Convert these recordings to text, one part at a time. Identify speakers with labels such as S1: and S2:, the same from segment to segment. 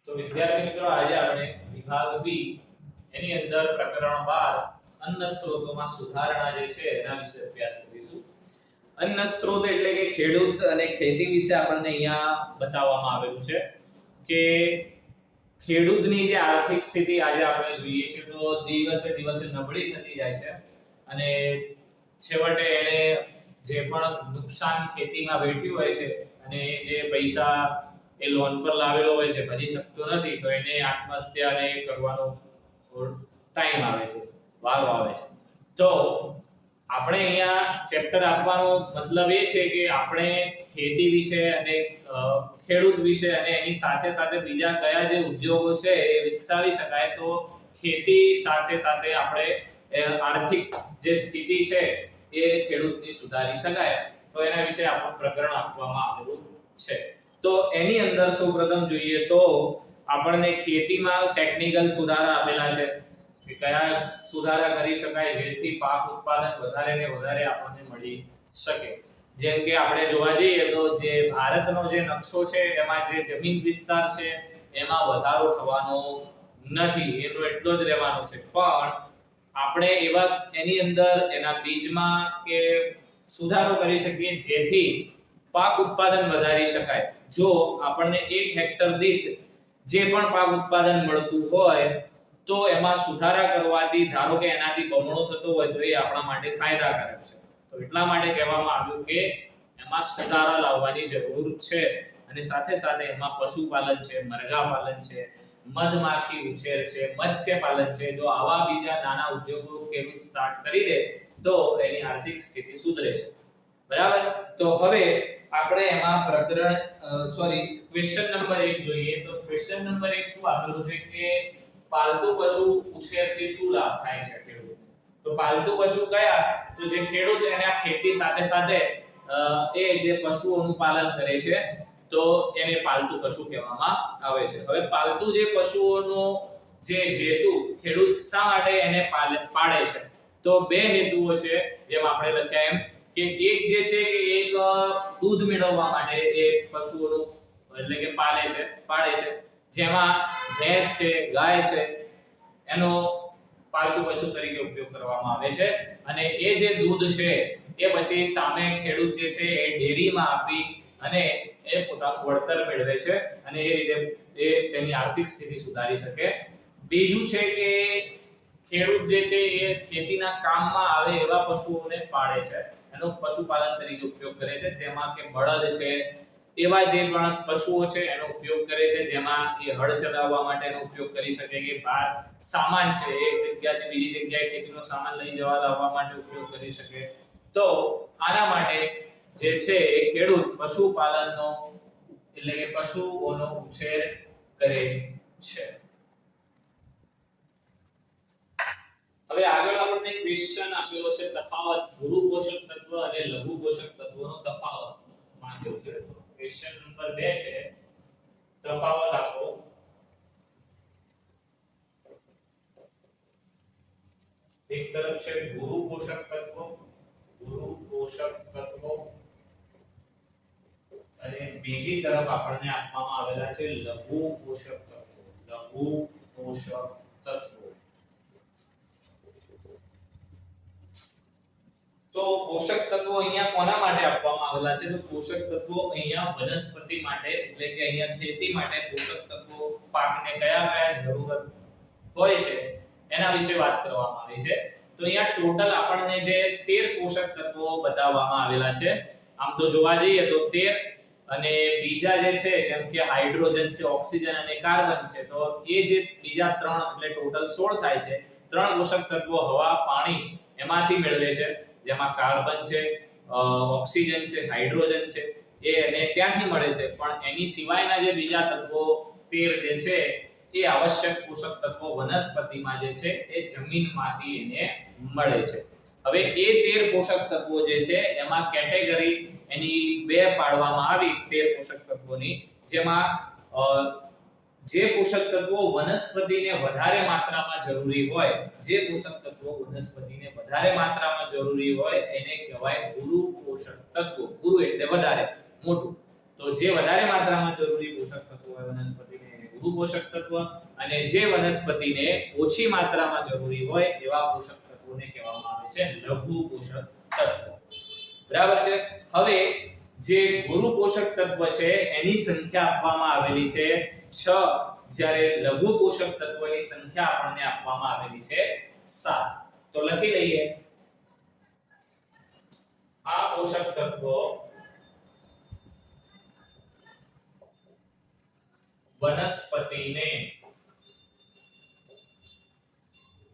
S1: તો વિદ્યાર્થી મિત્રો આજે આપણે વિભાગ બી એની અંદર પ્રકરણ 12 અન્ન સ્ત્રોતોમાં સુધારણા જે છે એના વિશે અભ્યાસ કરીશું. અન્ન સ્ત્રોત એટલે કે ખેડૂત અને ખેતી વિશે આપણને અહીંયા બતાવવામાં આવેલું છે કે ખેડૂતની જે આર્થિક સ્થિતિ આજે આપણે જોઈએ છે તો દિવસે દિવસે નબળી થતી જાય છે અને છેવટે એને જે પણ નુકસાન ખેતીમાં વેઠ્યું હોય છે અને જે પૈસા એ લોન પર લાવેલો હોય છે ભરી શકતો નથી તો એને આત્મહત્યાને કરવાનો ટાઈમ આવે છે, વારો આવે છે. તો આપણે અહીંયા ચેપ્ટર આપવાનો મતલબ એ છે કે આપણે ખેતી વિશે અને ખેડૂત વિશે અને એની સાથે સાથે બીજા કયા જે ઉદ્યોગો છે એ વિકસાવી શકાય તો ખેતી સાથે સાથે આપણે આર્થિક જે સ્થિતિ છે એ ખેડૂતની સુધારી શકાય તો એના વિશે આપણું પ્રકરણ આપવામાં આવેલું છે. તો એની અંદર સૌપ્રથમ જોઈએ તો આપણને ખેતીમાં ટેકનિકલ સુધારા આપેલા છે કે કયા સુધારા કરી શકાય જેથી પાક ઉત્પાદન વધારે ને વધારે આપણને મળી શકે. જેમ કે આપણે જોવા જઈએ તો જે ભારતનો જે નકશો છે એમાં જે જમીન વિસ્તાર છે એમાં વધારો થવાનો નથી, એનો એટલો જ રહેવાનો છે. પણ આપણે એવા એની અંદર એના બીજમાં કે સુધારો કરી શકીએ જેથી પાક ઉત્પાદન વધારી શકાય. જો આપણને 1 હેક્ટર દીઠ જે પણ પાક ઉત્પાદન મળતું હોય તો એમાં સુધારા કરવાથી ધારો કે એનાથી બમણો થતો હોય તો એ આપણા માટે ફાયદાકારક છે. તો એટલા માટે કહેવામાં આવ્યું કે એમાં સુધારા લાવવાની જરૂર છે અને સાથે સાથે એમાં પશુપાલન છે, મરઘા પાલન છે, મધમાખી ઉછેર છે, મત્સ્ય પાલન છે. જો આવા બીજા નાના ઉદ્યોગો ખેડૂત સ્ટાર્ટ કરી દે તો એની આર્થિક સ્થિતિ સુધરે છે. બરાબર. તો હવે આપણે એમાં ક્વેશ્ચન નંબર 1 જોઈએ. તો ક્વેશ્ચન નંબર 1 શું આપેલું છે કે પાલતુ પશુ ઉછેરથી શું લાભ થાય છે ખેડૂત? તો પાલતુ પશુ કયા? તો જે ખેડૂત એના ખેતી સાથે સાથે એ જે પશુઓનું પાલન કરે છે તો એને પાલતુ પશુ કહેવામાં આવે છે. હવે પાલતુ જે પશુઓનો જે હેતુ ખેડૂત શા માટે એને પાળે છે? તો બે હેતુઓ છે જેમ આપણે લખ્યા એમ કે એક જે છે કે એક દૂધ મેળવવા માટે એ પશુઓનું એટલે કે પાળે છે. જેમાં ભેંસ છે, ગાય છે એનો પાલતુ પશુ તરીકે ઉપયોગ કરવામાં આવે છે અને એ જે દૂધ છે એ પછી સામે ખેડૂત જે છે એ ડેરીમાં આપી અને એ પોતાનું વળતર મેળવે છે અને એ રીતે એ તેની આર્થિક સ્થિતિ સુધારી શકે. બીજું છે કે ખેડૂત જે છે એ ખેતીના કામમાં આવે એવા પશુઓને પાળે છે, એનો પશુપાલન તરીકે ઉપયોગ કરે છે. જેમાં કે બળદ છે, એવા જે પણ પશુઓ છે એનો ઉપયોગ કરે છે જેમાં એ હળ ચલાવવા માટેનો ઉપયોગ કરી શકે કે બહાર સામાન છે એક જગ્યાએથી બીજી જગ્યાએ ખેતીનો સામાન લઈ જવા લાવવા માટે ઉપયોગ કરી શકે. તો આના માટે જે છે એ ખેડૂત પશુપાલનનો એટલે કે પશુઓનો ઉછેર કરે છે. હવે આગળ આપણને ક્વેશ્ચન આપેલો છે તફાવત ગુરુ પોષક તત્વ અને લઘુ પોષક તત્વોનો તફાવત માંગ્યો છે. તો ક્વેશ્ચન નંબર 2 છે તફાવત આપો. એક તરફ છે ગુરુ પોષક તત્વો અને બીજી તરફ આપણને આપવામાં આવેલા છે લઘુ પોષક તત્વો. તો પોષક તત્વો અહીંયા કોના માટે આપવામાં આવેલા છે? તો પોષક તત્વો અહીંયા વનસ્પતિ માટે એટલે કે અહીંયા ખેતી માટે પોષક તત્વો પાકને કયા જરૂરત હોય છે એના વિશે વાત કરવામાં આવી છે. તો અહીંયા ટોટલ આપણને જે 13 પોષક તત્વો બતાવવામાં આવેલા છે. આમ તો જોવા જઈએ તો 13 અને બીજા જે છે જેમ કે હાઇડ્રોજન છે, ઓક્સિજન અને કાર્બન છે તો એ જે બીજા 3 એટલે ટોટલ 16 થાય છે. 3 પોષક તત્વો હવા, પાણી એમાંથી મેળવે છે જેમાં કાર્બન છે, ઓક્સિજન છે, હાઇડ્રોજન છે એ એને ત્યાંથી મળે છે. પણ એની સિવાયના જે બીજા તત્વો 13 જે છે એ આવશ્યક પોષક તત્વો વનસ્પતિમાં જે છે એ જમીનમાંથી એને મળે છે. હવે એ 13 પોષક તત્વો જે છે એમાં કેટેગરી એની 2 પાડવામાં આવી 13 પોષક તત્વોની. જેમાં જે પોષક તત્વો વનસ્પતિને વધારે માત્રામાં જરૂરી હોય એને કહેવાય ગુરુ પોષક તત્વો. ગુરુ એટલે વધારે, મોટું. તો જે વધારે માત્રામાં જરૂરી પોષક તત્વો હોય વનસ્પતિને એને ગુરુ પોષક તત્વ અને જે વનસ્પતિને ઓછી માત્રામાં જરૂરી હોય એવા પોષક તત્વોને કહેવામાં આવે છે લઘુ પોષક તત્વો. બરાબર છે. હવે જે ગુરુ પોષક તત્વ છે એની સંખ્યા આપવામાં આવેલી છે 6, જ્યારે લઘુ પોષક તત્વોની સંખ્યા આપણને આપવામાં આવેલી છે 7. તો લખી લઈએ. આ પોષક તત્વો વનસ્પતિને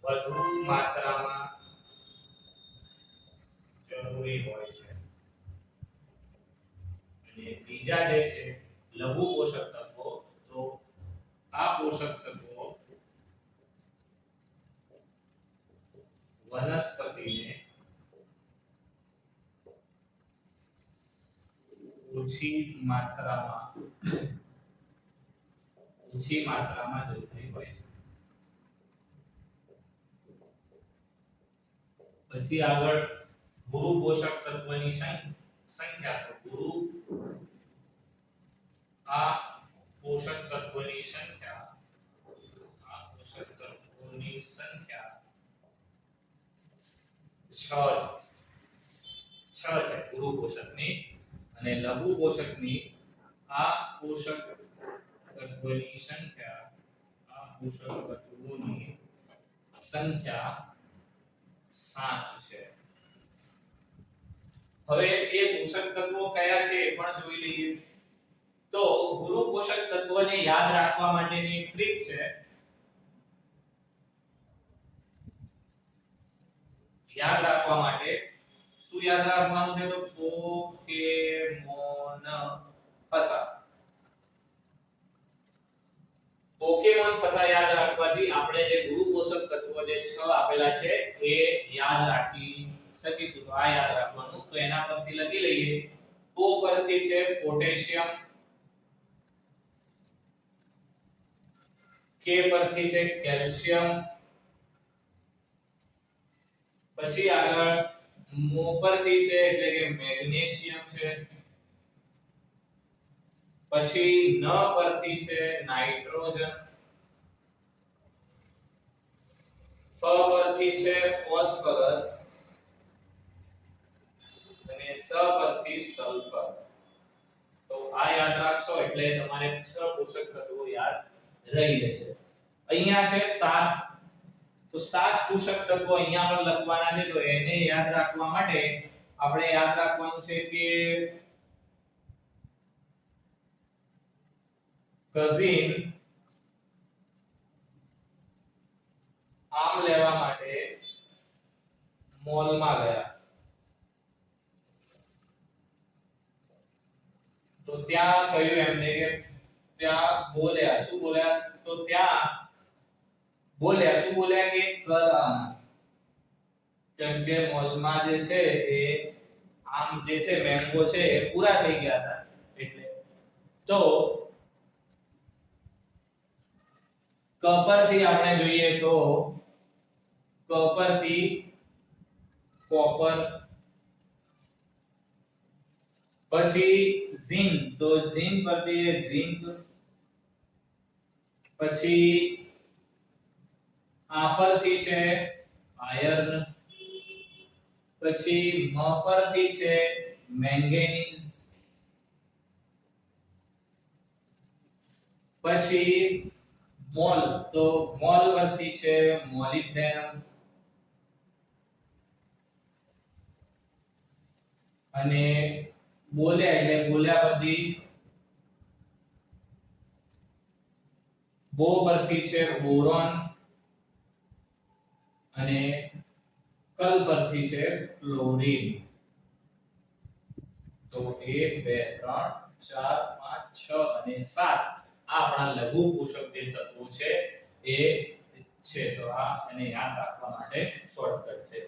S1: વધુ માત્રામાં જરૂરી હોય છે. અને બીજા જે છે લઘુ પોષક તત્વો, તો આ પોષક તત્વો વનસ્પતિને ઓછી માત્રામાં જરૂરી હોય છે. પછી આગળ ગુરુ પોષક તત્વની સંખ્યા, તો ગુરુ આ પોષક તત્વની સંખ્યા 6 છે ગુરુ પોષકની, અને લઘુ પોષકની આ પોષક તત્વની સંખ્યા 7 છે. હવે એ પોષક તત્વો કયા છે એ પણ જોઈ લઈએ. તો ગુરુ પોષક તત્વને યાદ રાખવા માટેની એક ટ્રીક છે. યાદ રાખવા માટે શું યાદ રાખવાનું છે? તો પોકેમોન ફસા. પોકેમોન ફસા યાદ રાખવાથી આપણે જે ગુરુ પોષક તત્વો જે 6 આપેલા છે એ યાદ રાખી શકીશું. તો આ યાદ રાખવાનું. તો એના પરથી લખી લઈએ. પો પરથી છે પોટેશિયમ, કે પરથી છે કેલ્શિયમ, પછી આગળ મો પરથી છે એટલે કે મેગ્નેશિયમ છે, પછી ન પરથી છે નાઇટ્રોજન, ફ પરથી છે ફોસ્ફરસ, અને સ પરથી સલ્ફર. તો આ યાદ રાખશો એટલે તમારે 6 પોષક તત્વો યાદ રહી જશે. અહીંયા છે 7, તો 7 પોષક તત્વો અહીંયા પર લખવાના છે. તો એને યાદ રાખવા માટે આપણે યાદ રાખવાનું છે કે કઝિન આમ લેવા માટે મોલમાં ગયા, તો ત્યાં કહ્યું એમને કે ત્યાં બોલ્યા, શું બોલ્યા? તો ત્યાં બોલ્યા, શું બોલ્યા? કે કલ આના. કેમ કે મોલમાં જે છે એ આમ જે છે મેંગો છે એ પૂરા થઈ ગયા હતા એટલે. તો ક પરથી આપણે જોઈએ તો ક પરથી કોપર, પછી ઝિંક, તો ઝિંક પરથી ઝિંક, પછી આ પરથી છે આયર્ન, પછી મ પરથી છે મેંગેનીઝ, પછી મોલ, તો મોલ પરથી છે મોલિબ્ડેનમ, અને બોલ્યા એટલે બોલ્યા પરથી બો પરથી છે બોરોન, અને કલ પરથી છે ક્લોરીન. તો 1 2 3 4 5 6 અને 7 આ આપણા લઘુ પોષક જે તત્વો છે એ છે. તો આ એને યાદ રાખવા માટે શોર્ટકટ છે.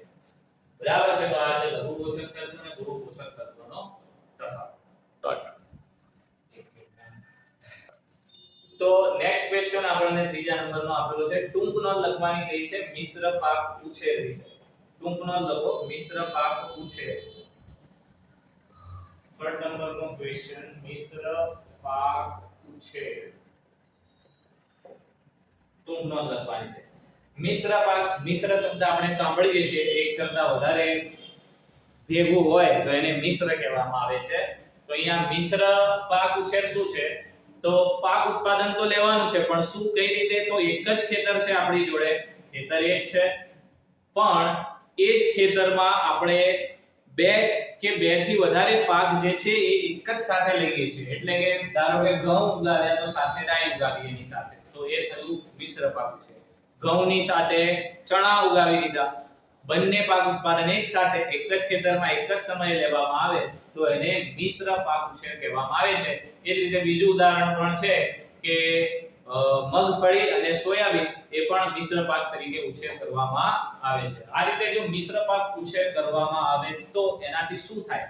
S1: બરાબર છે. તો આ છે લઘુ પોષક તત્વ અને ગુરુ પોષક તત્વનો તફાવત. તો નેક્સ્ટ ક્વેશ્ચન આપણને ત્રીજા નંબરનો આપેલો છે. ટૂંક નોંધ લખવાની કહી છે મિશ્ર પાક ઉછેર વિશે. ટૂંક નોંધ લખો મિશ્ર પાક ઉછેર. થર્ડ નંબરનો ક્વેશ્ચન મિશ્ર પાક ઉછેર. ટૂંક નોંધ લખવાની છે. મિશ્ર પાક, મિશ્ર શબ્દ આપણે સાંભળીએ છીએ, એક કરતા વધારે ભેગું હોય તો એને મિશ્ર કહેવામાં આવે છે. તો અહીંયા મિશ્ર પાક ઉછેર શું છે? તો પાક ઉત્પાદન તો લેવાનું છે, પણ શું કઈ રીતે? તો એક જ ખેતર છે આપણી જોડે, ખેતર એક છે, પણ એ જ ખેતરમાં આપણે બે કે બે થી વધારે પાક જે છે એ એક જ સાથે લઈએ છીએ. એટલે કે ધારો કે ઘઉં ઉગાવ્યા તો સાથે રાઈ ઉગાવી એની સાથે, તો એ થયું મિશ્ર પાક છે. ઘઉંની સાથે ચણા ઉગાવી દીધા, બંને પાક ઉત્પાદન એક સાથે એક જ ખેતરમાં એક જ સમયે લેવામાં આવે તો એને મિશ્ર પાક ઉછેર કહેવામાં આવે છે. એ જ રીતે બીજું ઉદાહરણ પણ છે કે મગફળી અને સોયાબીન એ પણ મિશ્ર પાક તરીકે ઉછેર કરવામાં આવે છે. આ રીતે જો મિશ્ર પાક ઉછેર કરવામાં આવે તો એનાથી શું થાય?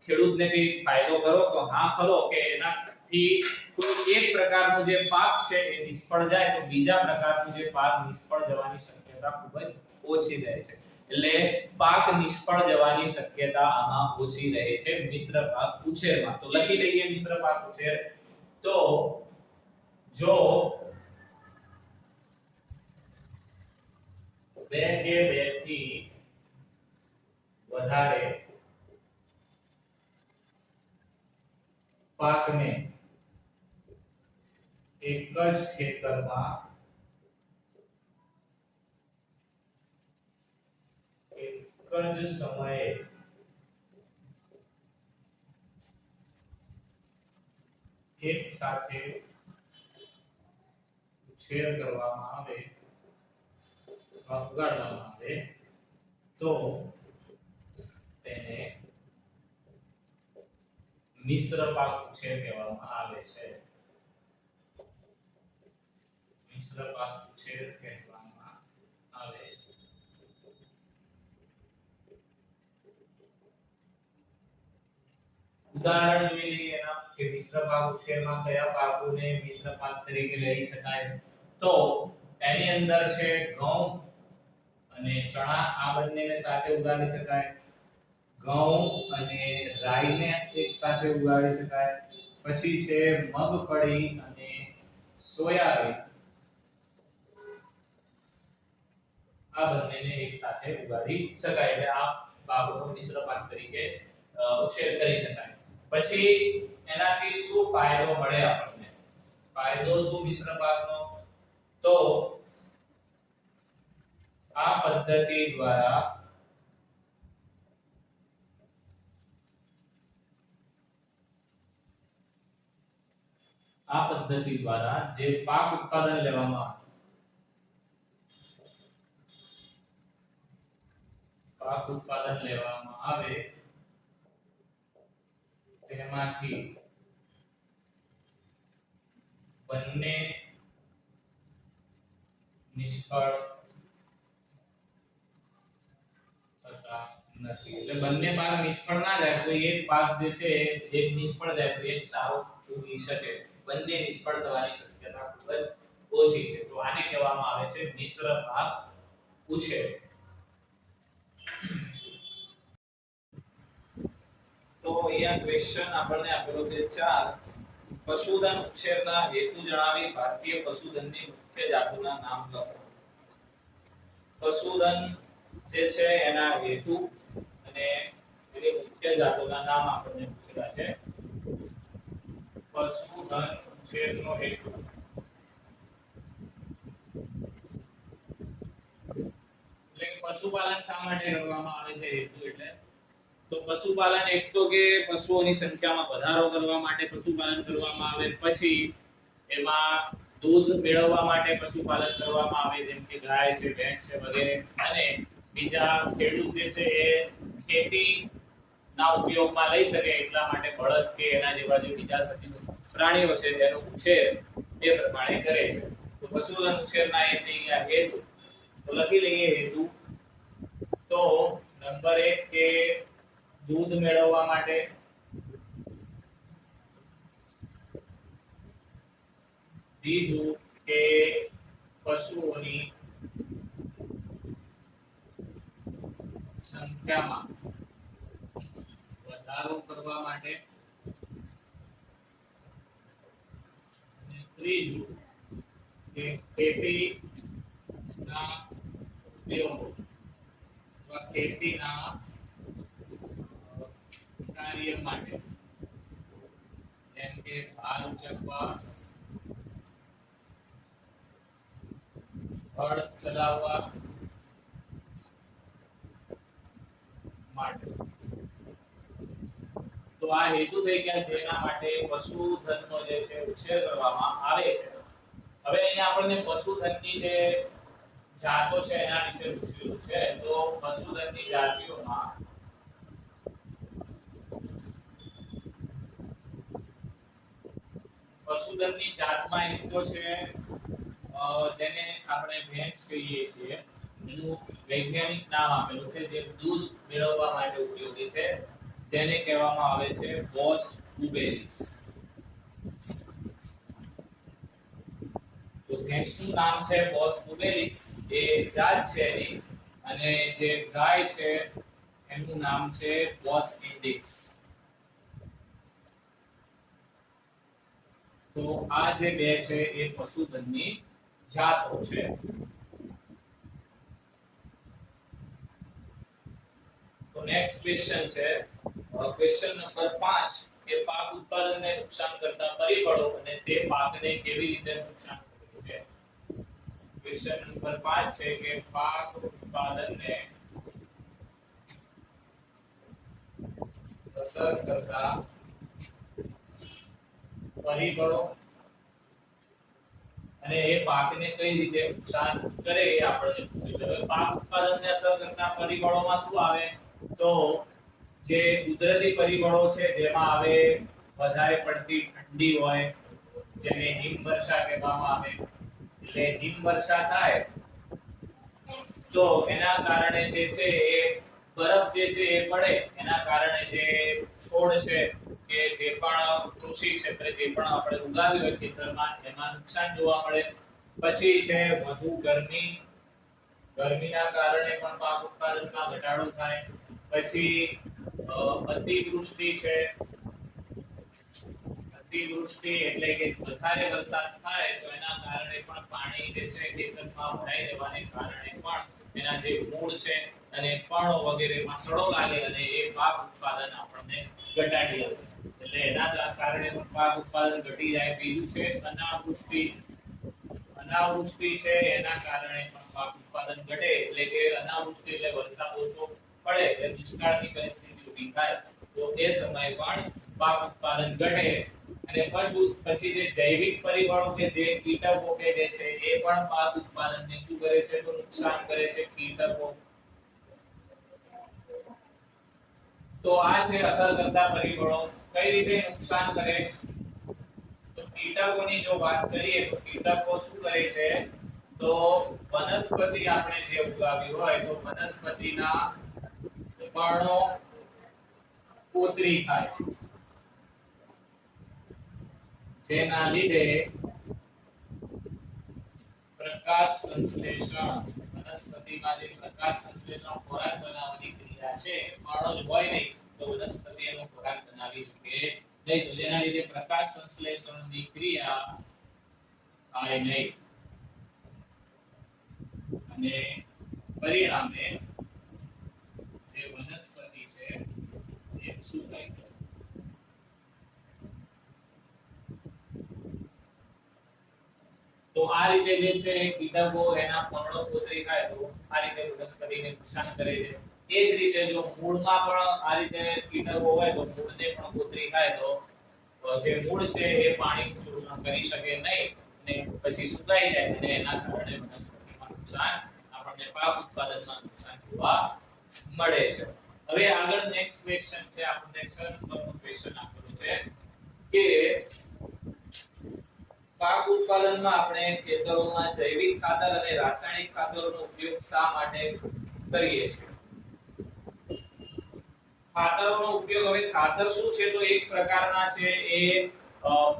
S1: ખેડૂતને કઈ ફાયદો ખરો? તો હા ખરો, કે એનાથી કોઈ એક પ્રકારનો જે પાક છે એ નિષ્ફળ જાય તો બીજા પ્રકારનો જે પાક નિષ્ફળ જવાની શક્યતા ખૂબ જ ઓછી રહે છે. એટલે પાક નિષ્ફળ જવાની શક્યતા આમાં ઓછી રહે છે મિશ્ર પાક ઉછેરમાં. તો લખી દઈએ મિશ્ર પાક ઉછેર. તો જો બે કે બે થી વધારે પાકને એક જ ખેતરમાં એક જ સમયે એક સાથે ઉછેર કરવામાં આવે, ઉગાડવામાં આવે તો તેને મિશ્ર પાક ઉછેર કહેવામાં આવે છે. મિશ્ર પાક ઉછેર કહેવામાં આવે છે. ઉદાહરણ જોઈ લઈએ એના કે મિશ્ર પાક ઉછેરમાં કયા પાકોને મિશ્ર પાક તરીકે લઈ શકાય. તો એની અંદર છે ઘઉં અને ચણા, આ બંનેને સાથે ઉગાડી શકાય. ઘઉં અને રાઈને એક સાથે ઉગાડી શકાય. પછી છે મગફળી અને સોયાબીન, આ બંનેને એક સાથે ઉગાડી શકાય. એટલે આ પાકોનો મિશ્ર પાક તરીકે ઉછેર કરી શકાય. પછી એનાથી શું ફાયદો મળે આપણને? ફાયદો શું મિશ્ર પાકનો? તો આ પદ્ધતિ દ્વારા જે પાક ઉત્પાદન લેવામાં આવે તેમાંથી બંને નિષ્ફળ થતા નથી. એટલે બંને પાક નિષ્ફળ ના જાય, કોઈ એક પાક જે છે એક નિષ્ફળ જાય તો એક સારો ઉગી શકે. બંને નિષ્ફળ થવાની શક્યતા ખૂબ જ ઓછી છે. તો આને કહેવામાં આવે છે મિશ્ર પાક ઉછેર. તો અહીંયા ક્વેશ્ચન આપણને આપેલો છે 4. પશુધન ઉછેરના હેતુ જણાવી ભારતીય પશુધનની મુખ્ય જાતોના નામ લખો. પશુધન જે છે એના હેતુ અને એની મુખ્ય જાતોના નામ આપણને પૂછેલા છે. પશુધન ઉછેરનો હેતુ, એટલે પશુપાલન શા માટે કરવામાં આવે છે? હેતુ એટલે તો પશુપાલન એક તો કે પશુઓની સંખ્યામાં વધારો કરવા માટે પશુપાલન કરવામાં આવે, પછી એમાં દૂધ મેળવવા માટે પશુપાલન કરવામાં આવે, જેમ કે ગાય છે, ભેંસ છે વગેરે, અને બીજા ખેડૂત જે છે એ ખેતી ના ઉપયોગમાં લઈ શકે એટલા માટે બળદ કે એના જેવા જે બીજા સજીવ પ્રાણીઓ છે એનો ઉછેર એ પ્રમાણે કરે છે. તો પશુધન ઉછેરના હેતુ તો લખી લઈએ હેતુ. તો નંબર 1 કે દૂધ મેળવવા માટે, બીજું કે પશુઓની સંખ્યામાં વધારો કરવા માટે, અને ત્રીજું કે ખેતી ના ઉપયોગ અથવા ખેતીના કાર્ય માટે જેમ કે ભાર ઉચકવા, હળ ચલાવવા માટે. તો આ હેતુ થઈ ગયા જેના માટે પશુધનનો જે છે ઉછેર કરવામાં આવે છે. હવે અહીંયા આપણને પશુધનની જે જાતો છે એના વિશે પૂછ્યું છે. તો પશુધનની જાતિઓમાં પશુધનની જાતમાં એક તો છે જેને આપણે ભેંસ કહીએ છીએ. એનું વૈજ્ઞાનિક નામ આપેલું છે જે દૂધ મેળવવા માટે ઉપયોગી છે, જેને કહેવામાં આવે છે બોસ બુબેલિસ. તો ભેંસનું નામ છે બોસ બુબેલિસ, એ જાત છે એની, અને જે ગાય છે એનું નામ છે બોસ ઇન્ડિક્સ. તો આ જે બે છે એ પશુધનની જાતો છે. તો નેક્સ્ટ ક્વેશ્ચન છે ક્વેશ્ચન નંબર 5 કે પાક ઉત્પાદનને નુકસાન કરતા પરિબળો અને તે પાકને કેવી રીતે નુકસાન કરે છે. ક્વેશ્ચન નંબર 5 છે કે પાક ઉત્પાદનને અસર કરતા પરિબળો અને એ પાકને કઈ રીતે નુકસાન કરે એ આપણે પૂછ્યું. હવે પાક ઉત્પાદનને અસર કરતા પરિબળોમાં શું આવે? તો જે કુદરતી પરિબળો છે જેમાં આવે વધારે પડતી ઠંડી હોય, જેને હિમવર્ષા કહેવામાં આવે. એટલે હિમવર્ષા થાય તો એના કારણે જે છે એ બરફ જે છે એ પડે, એના કારણે જે છોડ છે કે જે પણ કૃષિ ક્ષેત્રે જે પણ આપણે ઉગાવ્યું હોય ખેતરમાં એમાં નુકસાન જોવા મળે. પછી છે વધુ ગરમી, ગરમીના કારણે પણ પાક ઉત્પાદનમાં ઘટાડો થાય. પછી અતિવૃષ્ટિ છે, અતિવૃષ્ટિ એટલે કે વધારે વરસાદ થાય તો એના કારણે પણ પાણી જે છે ખેતરમાં ભરાઈ જવાને કારણે પણ એના જે મૂળ છે અને પર્ણો વગેરેમાં સડો લાગે અને એ પાક ઉત્પાદન આપણને ઘટાડી આવે. એટલે એના કારણે પણ પાક ઉત્પાદન ઘટી જાય. બીજું છે અનાવૃષ્ટિ. અનાવૃષ્ટિ છે એના કારણે પણ પાક ઉત્પાદન ઘટે. એટલે કે અનાવૃષ્ટિ એટલે વરસાદ ઓછો પડે એટલે દુષ્કાળની પરિસ્થિતિ ઊભી થાય તો એ સમયે પણ પાક ઉત્પાદન ઘટે. અને પછી જે જૈવિક પરિબળો કે જે કીટકો કે જે છે એ પણ પાક ઉત્પાદનને શું કરે છે? તો નુકસાન કરે છે. કીટકો. તો આ છે અસર કરતા પરિબળો. કઈ રીતે નુકસાન કરે? તો કીટકોની જો વાત કરીએ તો કીટકો શું કરે છે? તો વનસ્પતિ આપણે જે ઉગાવી હોય તો વનસ્પતિના પર્ણો કોતરી થાય, જેના લીધે પ્રકાશ સંશ્લેષણ, વનસ્પતિમાં જે પ્રકાશ સંશ્લેષણ ખોરાક બનાવવાની ક્રિયા છે, પર્ણો જ હોય નહીં તો વનસ્પતિ એનો ખોરાક બનાવી શકે નહીં. તો જેના લીધે પ્રકાશ સંશ્લેષણની ક્રિયા થાય નહીં અને પરિણામે જે વનસ્પતિ છે એ શું થાય છે? તો આ રીતે જે છે કીટકો એના પર્ણો કોતરી ખાય તો આ રીતે વનસ્પતિને નુકસાન કરે છે. એ જ રીતે જો મૂળમાં પણ આ રીતે કીટકો હોય તો મૂળને પણ કોતરી ખાય તો જે મૂળ છે એ પાણીનું શોષણ કરી શકે નહીં અને પછી સુકાઈ જાય અને એના કારણે વનસ્પતિમાં નુકસાન, આપણને પાક ઉત્પાદનમાં નુકસાન જોવા મળે છે. હવે આગળ નેક્સ્ટ ક્વેશ્ચન છે, આપણને 6 નંબરનો ક્વેશ્ચન આપેલો છે કે પાક ઉત્પાદનમાં આપણે ખેતરોમાં જૈવિક ખાતર અને રાસાયણિક ખાતરોનો ઉપયોગ શા માટે કરીએ છીએ? ખાતરોનો ઉપયોગ, હવે ખાતર શું છે? તો એક પ્રકારના છે એ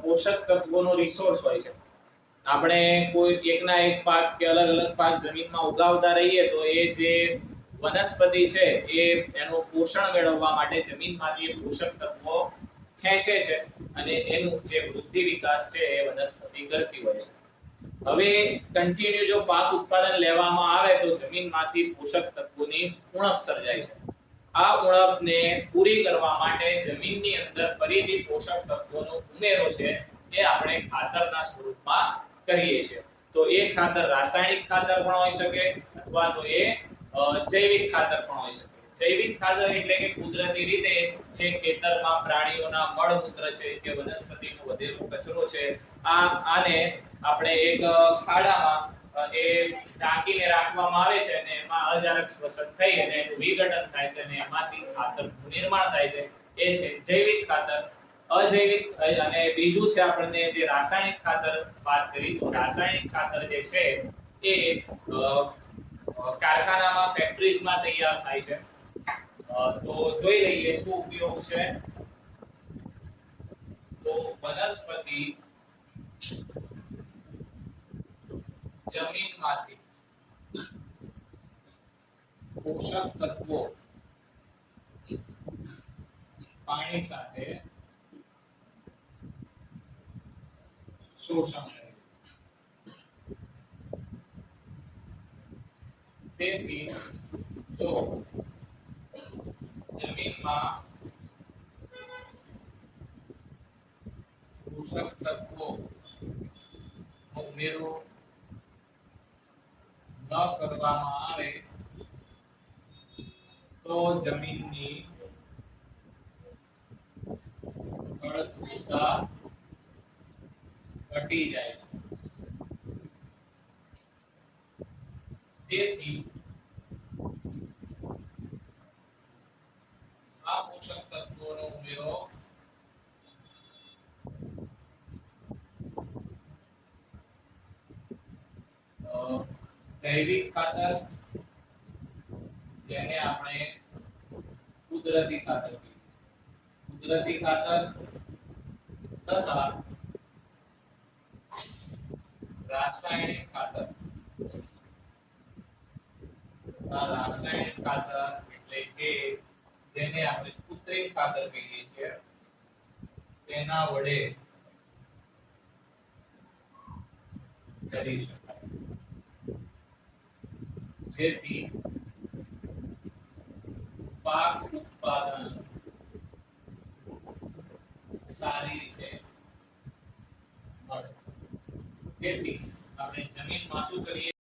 S1: પોષક તત્વોનો રિસોર્સ હોય છે. આપણે કોઈ એકના એક પાક કે અલગ અલગ પાક જમીનમાં ઉગાવતા રહીએ તો એ જે વનસ્પતિ છે એ એનું પોષણ મેળવવા માટે જમીનમાંથી પોષક તત્વો ખેંચે છે અને એનું જે વૃદ્ધિ વિકાસ છે એ વનસ્પતિ કરતી હોય છે. હવે કન્ટિન્યુ જો પાક ઉત્પાદન લેવામાં આવે તો જમીનમાંથી પોષક તત્વોની ઉણપ સર્જાય છે. આ ઉણપને પૂરી કરવા માટે જમીનની અંદર ફરીથી પોષક તત્વોનો ઉમેરો છે એ આપણે ખાતરના સ્વરૂપમાં કરીએ છીએ. તો એ ખાતર રાસાયણિક ખાતર પણ હોઈ શકે અથવા તો એ જૈવિક ખાતર પણ હોઈ શકે. જૈવિક ખાતર એટલે કે કુદરતી રીતે જે ખેતરમાં પ્રાણીઓના મળમૂત્ર છે કે વનસ્પતિનો વધેલો કચરો છે આને આપણે એક ખાડામાં એ ઢાંકીને રાખવામાં આવે છે અને એમાં અજારક શ્વસન થઈ અને એનું વિઘટન થાય છે અને એમાંથી ખાતરનું નિર્માણ થાય છે. એ છે જૈવિક ખાતર. અજૈવિક અને બીજું છે આપણને જે રાસાયણિક ખાતર વાત કરી તો રાસાયણિક ખાતર જે છે એ કારખાનામાં ફેક્ટરીઝમાં તૈયાર થાય છે. તો જોઈ લઈએ શું ઉપયોગ છે. તો વનસ્પતિ જમીનમાંથી પોષક તત્વો પાણી સાથે શોષણ કરે. તેથી જો જમીનમાં પોષક તત્વો ઉમેરો ન કરવામાં આવે તો જમીનની ફળદ્રુપતા ઘટી જાય છે. તેથી આ પોષક તત્વોનો ઉમેરો જૈવિક ખાતર જેને આપણે કુદરતી ખાતર કહીએ. કુદરતી ખાતર તથા રાસાયણિક ખાતર. રાસાયણિક ખાતર એટલે કે જેને આપણે કૃત્રિમ ખાતર કહીએ છીએ તેના વડે કરી શકાય. જેથી પાક ઉત્પાદન સારી રીતે મળે. તેથી આપણે જમીનમાં શું કરીએ